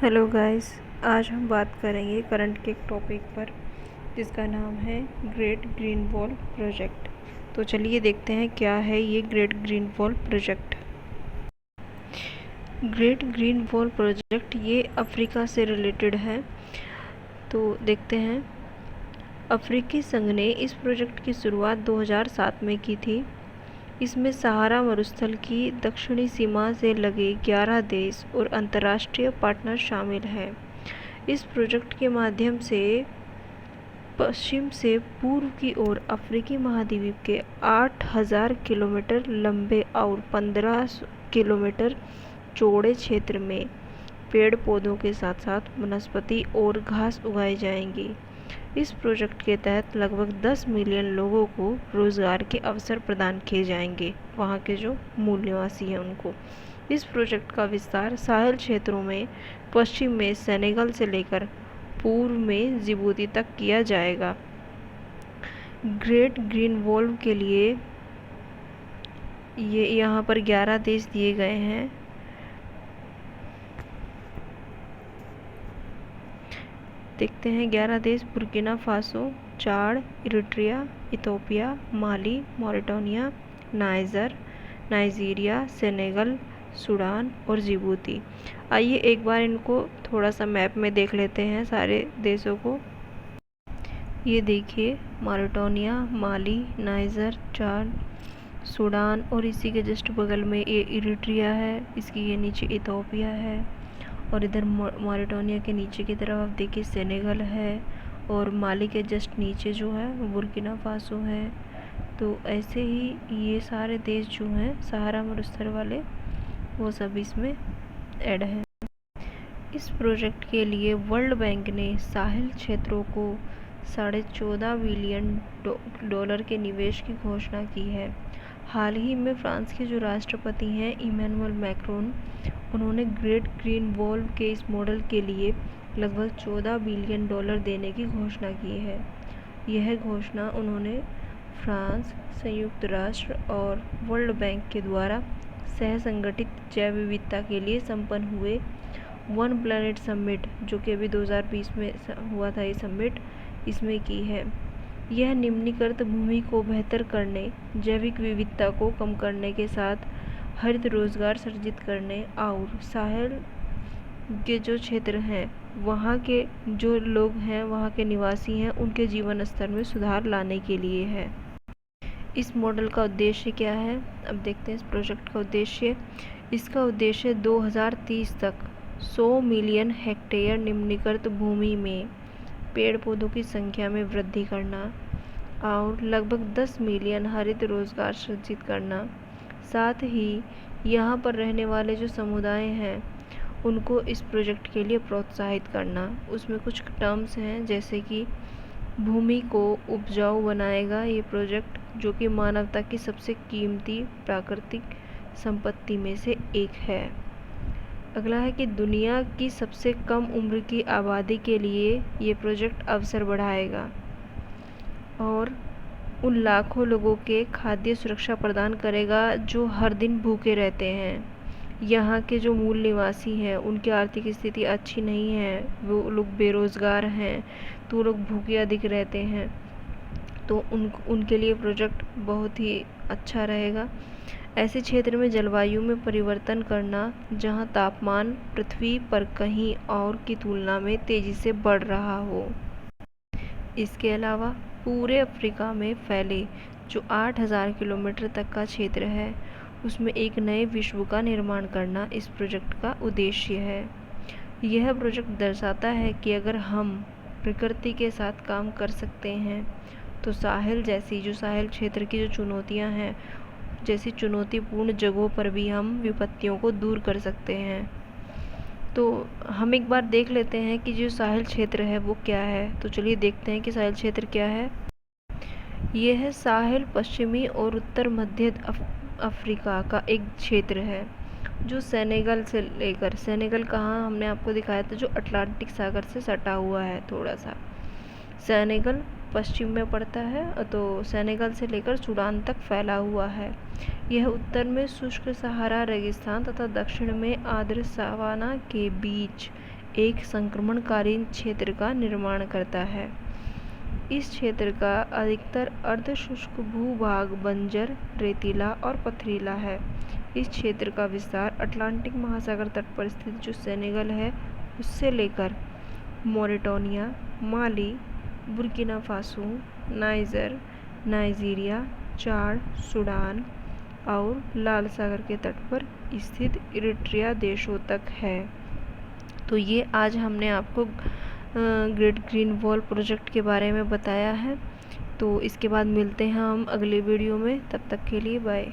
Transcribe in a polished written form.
Hello guys. आज हम बात करेंगे करंट के एक टॉपिक पर जिसका नाम है ग्रेट ग्रीन वॉल प्रोजेक्ट। तो चलिए देखते हैं क्या है ये great green wall project. Great green wall project ये अफ्रीका से रिलेटेड है। तो देखते हैं। अफ्रीकी संघ ने इस प्रोजेक्ट की शुरुआत 2007 में की थी। इसमें सहारा मरुस्थल की दक्षिणी सीमा से लगे 11 देश और अंतर्राष्ट्रीय पार्टनर शामिल हैं। इस प्रोजेक्ट के माध्यम से पश्चिम से पूर्व की ओर अफ्रीकी महाद्वीप के 8,000 किलोमीटर लंबे और 15 किलोमीटर चौड़े क्षेत्र में पेड़ पौधों के साथ साथ वनस्पति और घास उगाई जाएंगी। इस प्रोजेक्ट के तहत लगभग 10 मिलियन लोगों को रोज़गार के अवसर प्रदान किए जाएंगे, वहाँ के जो मूल निवासी हैं उनको। इस प्रोजेक्ट का विस्तार साहेल क्षेत्रों में पश्चिम में सेनेगल से लेकर पूर्व में जिबूती तक किया जाएगा। ग्रेट ग्रीन वॉल के लिए ये यहाँ पर 11 देश दिए गए हैं। देखते हैं 11 देश: बुर्किना फासो, चाड, इरिट्रिया, इथोपिया, माली, मॉरिटानिया, नाइजीरिया, सेनेगल, सूडान और जिबूती। आइए एक बार इनको थोड़ा सा मैप में देख लेते हैं सारे देशों को। ये देखिए मॉरिटानिया, माली, नाइजर, चाड, सूडान और इसी के जस्ट बगल में ये इरिट्रिया है, इसकी ये नीचे इथोपिया है और इधर मॉरिटानिया के नीचे की तरफ आप देखिए सेनेगल है और माली के जस्ट नीचे जो है वो बुर्किना फासो है। तो ऐसे ही ये सारे देश जो हैं सहारा मरुस्थल वाले वो सब इसमें ऐड हैं। इस प्रोजेक्ट के लिए वर्ल्ड बैंक ने साहिल क्षेत्रों को $14.5 बिलियन के निवेश की घोषणा की है। हाल ही में फ्रांस के जो राष्ट्रपति हैं इमैनुअल मैक्रोन, उन्होंने ग्रेट ग्रीन वॉल के इस मॉडल के लिए लगभग $14 बिलियन देने की घोषणा की है। यह घोषणा उन्होंने फ्रांस, संयुक्त राष्ट्र और वर्ल्ड बैंक के द्वारा सह संगठित जैव विविधता के लिए संपन्न हुए वन प्लैनेट समिट, जो कि अभी 2020 में हुआ था ये समिट, इसमें की है। यह निम्नीकृत भूमि को बेहतर करने, जैविक विविधता को कम करने के साथ हरित रोजगार सृजित करने और साहेल के जो क्षेत्र हैं वहाँ के जो लोग हैं, वहाँ के निवासी हैं, उनके जीवन स्तर में सुधार लाने के लिए है। इस मॉडल का उद्देश्य क्या है, अब देखते हैं इस प्रोजेक्ट का उद्देश्य। इसका उद्देश्य 2030 तक 100 मिलियन हेक्टेयर निम्नीकृत भूमि में पेड़ पौधों की संख्या में वृद्धि करना और लगभग 10 मिलियन हरित रोजगार सृजित करना। साथ ही यहाँ पर रहने वाले जो समुदाय हैं उनको इस प्रोजेक्ट के लिए प्रोत्साहित करना। उसमें कुछ टर्म्स हैं जैसे कि भूमि को उपजाऊ बनाएगा ये प्रोजेक्ट, जो कि मानवता की सबसे कीमती प्राकृतिक संपत्ति में से एक है। अगला है कि दुनिया की सबसे कम उम्र की आबादी के लिए ये प्रोजेक्ट अवसर बढ़ाएगा और उन लाखों लोगों के खाद्य सुरक्षा प्रदान करेगा जो हर दिन भूखे रहते हैं। यहाँ के जो मूल निवासी हैं उनकी आर्थिक स्थिति अच्छी नहीं है, वो लोग बेरोज़गार हैं, तो वो लोग भूखे अधिक रहते हैं। तो उनके लिए प्रोजेक्ट बहुत ही अच्छा रहेगा। ऐसे क्षेत्र में जलवायु में परिवर्तन करना जहाँ तापमान पृथ्वी पर कहीं और की तुलना में तेज़ी से बढ़ रहा हो। इसके अलावा पूरे अफ्रीका में फैले जो 8,000 किलोमीटर तक का क्षेत्र है उसमें एक नए विश्व का निर्माण करना इस प्रोजेक्ट का उद्देश्य है। यह प्रोजेक्ट दर्शाता है कि अगर हम प्रकृति के साथ काम कर सकते हैं तो साहिल जैसी जो साहिल क्षेत्र की जो चुनौतियां हैं, जैसी चुनौतीपूर्ण जगहों पर भी हम विपत्तियों को दूर कर सकते हैं। तो हम एक बार देख लेते हैं कि जो साहिल क्षेत्र है वो क्या है। तो चलिए देखते हैं कि साहिल क्षेत्र क्या है। यह है साहिल पश्चिमी और उत्तर मध्य अफ्रीका का एक क्षेत्र है जो सेनेगल से लेकर, सेनेगल कहाँ हमने आपको दिखाया था, जो अटलांटिक सागर से सटा हुआ है थोड़ा सा। सेनेगल पश्चिम में पड़ता है, तो सेनेगल से लेकर सूडान तक फैला हुआ है। यह उत्तर में शुष्क सहारा रेगिस्तान तथा दक्षिण में आर्द्र सवाना के बीच एक संक्रमणकारी क्षेत्र का निर्माण करता है। इस क्षेत्र का अधिकतर अर्धशुष्क भूभाग बंजर, रेतीला और पथरीला है। इस क्षेत्र का विस्तार अटलांटिक महासागर तट पर स्थित जो सेनेगल है उससे लेकर मॉरिटानिया, माली, बुर्किना फासो, नाइजर, नाइजीरिया, चाड, सूडान और लाल सागर के तट पर स्थित इरिट्रिया देशों तक है। तो ये आज हमने आपको ग्रेट ग्रीन वॉल प्रोजेक्ट के बारे में बताया है। तो इसके बाद मिलते हैं हम अगले वीडियो में, तब तक के लिए बाय।